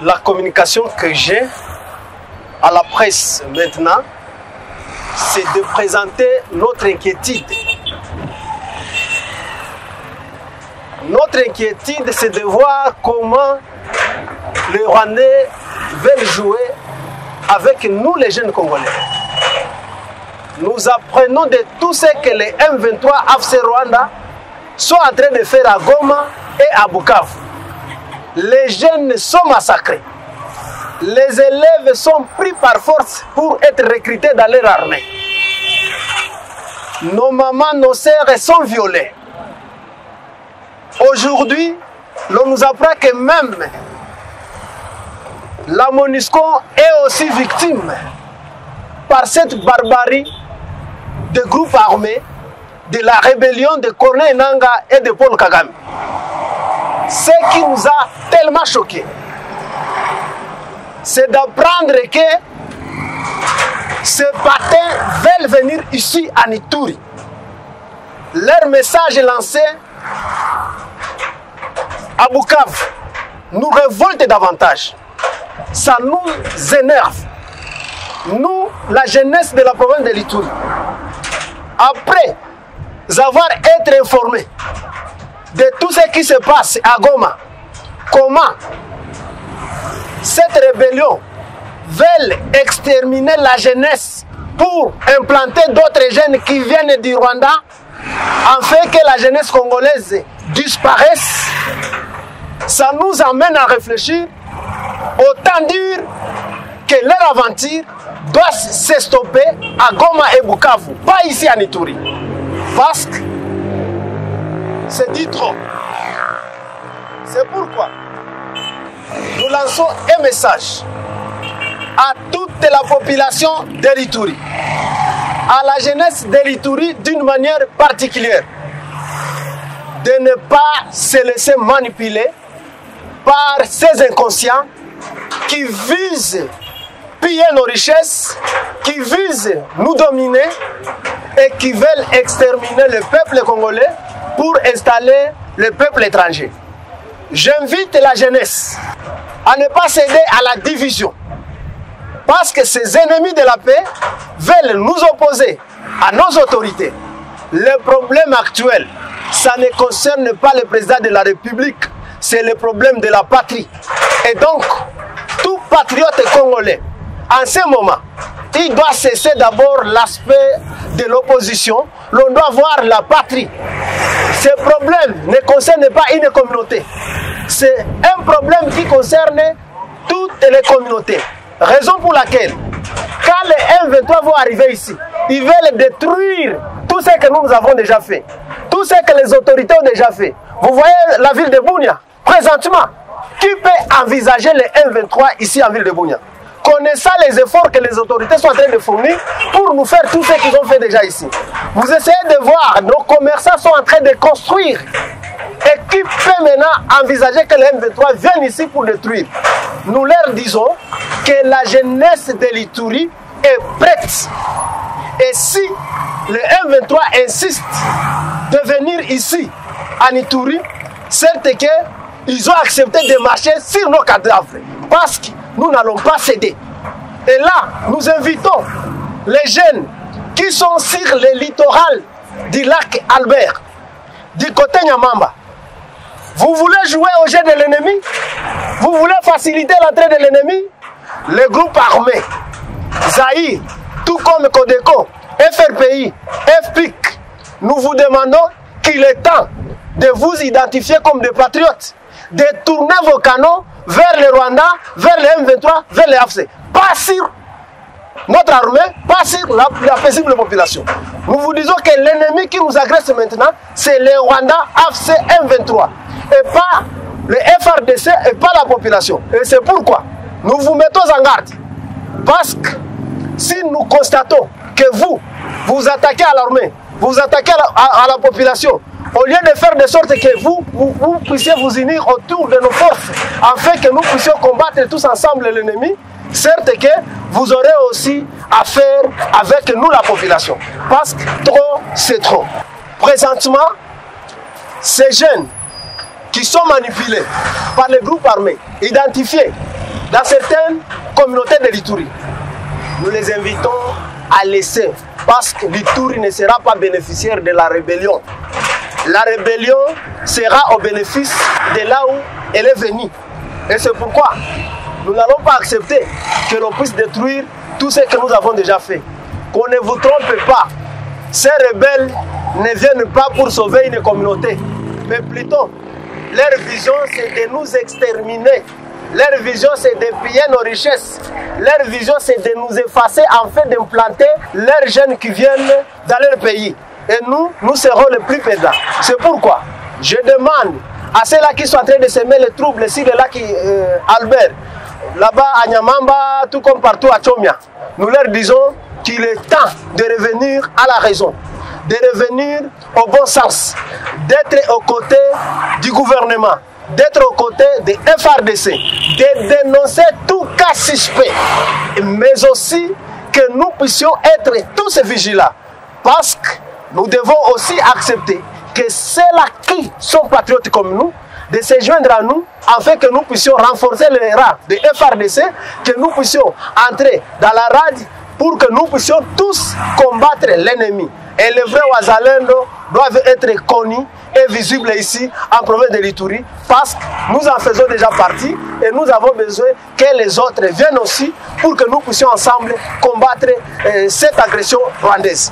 la communication que j'ai à la presse maintenant, c'est de présenter notre inquiétude. Notre inquiétude, c'est de voir comment les Rwandais veulent jouer avec nous, les jeunes Congolais. Nous apprenons de tout ce que les M23 AFC Rwanda sont en train de faire à Goma et à Bukavu. Les jeunes sont massacrés. Les élèves sont pris par force pour être recrutés dans leur armée. Nos mamans, nos sœurs sont violées. Aujourd'hui, l'on nous apprend que même la MONUSCO est aussi victime par cette barbarie de groupes armés, de la rébellion de Corneille Nangaa et de Paul Kagame. Ce qui nous a tellement choqués, c'est d'apprendre que ces patins veulent venir ici à Ituri. Leur message lancé à Bukavu nous révolte davantage. Ça nous énerve. Nous, la jeunesse de la province de l'Ituri, après avoir été informés de tout ce qui se passe à Goma, comment cette rébellion veut exterminer la jeunesse pour implanter d'autres jeunes qui viennent du Rwanda, afin que la jeunesse congolaise disparaisse, ça nous amène à réfléchir. Autant dire que leur aventure doit se stopper à Goma et Bukavu, pas ici à Ituri. Parce que c'est dit trop. C'est pourquoi nous lançons un message à toute la population de l'Ituri, à la jeunesse de l'Ituri d'une manière particulière, de ne pas se laisser manipuler par ces inconscients qui visent piller nos richesses, qui visent nous dominer et qui veulent exterminer le peuple congolais pour installer le peuple étranger. J'invite la jeunesse à ne pas céder à la division, parce que ces ennemis de la paix veulent nous opposer à nos autorités. Le problème actuel, ça ne concerne pas le président de la République, c'est le problème de la patrie. Et donc, tout patriote congolais, en ce moment, il doit cesser d'abord l'aspect de l'opposition. L'on doit voir la patrie. Ce problème ne concerne pas une communauté. C'est un problème qui concerne toutes les communautés. Raison pour laquelle, quand les M23 vont arriver ici, ils veulent détruire tout ce que nous avons déjà fait. Tout ce que les autorités ont déjà fait. Vous voyez la ville de Bunia, présentement, qui peut envisager les M23 ici en ville de Bunia? Connaissant les efforts que les autorités sont en train de fournir pour nous faire tout ce qu'ils ont fait déjà ici. Vous essayez de voir, nos commerçants sont en train de construire. Et qui peut maintenant envisager que les M23 viennent ici pour détruire? Nous leur disons que la jeunesse de l'Ituri est prête. Et si les M23 insistent de venir ici en Ituri, certes qu'ils ont accepté de marcher sur nos cadavres. Parce que nous n'allons pas céder. Et là, nous invitons les jeunes qui sont sur le littoral du lac Albert, du côté Nyamamba. Vous voulez jouer au jeu de l'ennemi? Vous voulez faciliter l'entrée de l'ennemi? Les groupes armés, Zaïre, tout comme Codeco, FRPI, FPIC, nous vous demandons qu'il est temps de vous identifier comme des patriotes, de tourner vos canons vers le Rwanda, vers les M23, vers les AFC. Pas sur notre armée, pas sur la paisible population. Nous vous disons que l'ennemi qui nous agresse maintenant, c'est le Rwanda, AFC, M23. Et pas le FRDC et pas la population. Et c'est pourquoi nous vous mettons en garde. Parce que si nous constatons que vous attaquez à l'armée, vous attaquez à la population, au lieu de faire de sorte que vous puissiez vous unir autour de nos forces, afin que nous puissions combattre tous ensemble l'ennemi, certes que vous aurez aussi à faire avec nous la population. Parce que trop, c'est trop. Présentement, ces jeunes qui sont manipulés par les groupes armés, identifiés dans certaines communautés de l'Ituri. Nous les invitons à laisser, parce que l'Ituri ne sera pas bénéficiaire de la rébellion. La rébellion sera au bénéfice de là où elle est venue. Et c'est pourquoi nous n'allons pas accepter que l'on puisse détruire tout ce que nous avons déjà fait. Qu'on ne vous trompe pas. Ces rebelles ne viennent pas pour sauver une communauté, mais plutôt, leur vision c'est de nous exterminer. Leur vision c'est de piller nos richesses. Leur vision c'est de nous effacer afin d'implanter leurs jeunes qui viennent dans leur pays. Et nous serons les plus perdants. C'est pourquoi je demande à ceux-là qui sont en train de semer les troubles, ici de là qui Albert, là-bas à Nyamamba, tout comme partout à Tchomia, nous leur disons qu'il est temps de revenir à la raison, de revenir au bon sens, d'être aux côtés du gouvernement, d'être aux côtés des FRDC, de dénoncer tout cas suspect, mais aussi que nous puissions être tous vigilants, parce que nous devons aussi accepter que ceux-là qui sont patriotes comme nous, de se joindre à nous, afin que nous puissions renforcer les rangs de FRDC, que nous puissions entrer dans la rade pour que nous puissions tous combattre l'ennemi. Et les vrais Wazalendo doivent être connus et visibles ici en province de l'Ituri, parce que nous en faisons déjà partie et nous avons besoin que les autres viennent aussi pour que nous puissions ensemble combattre cette agression rwandaise.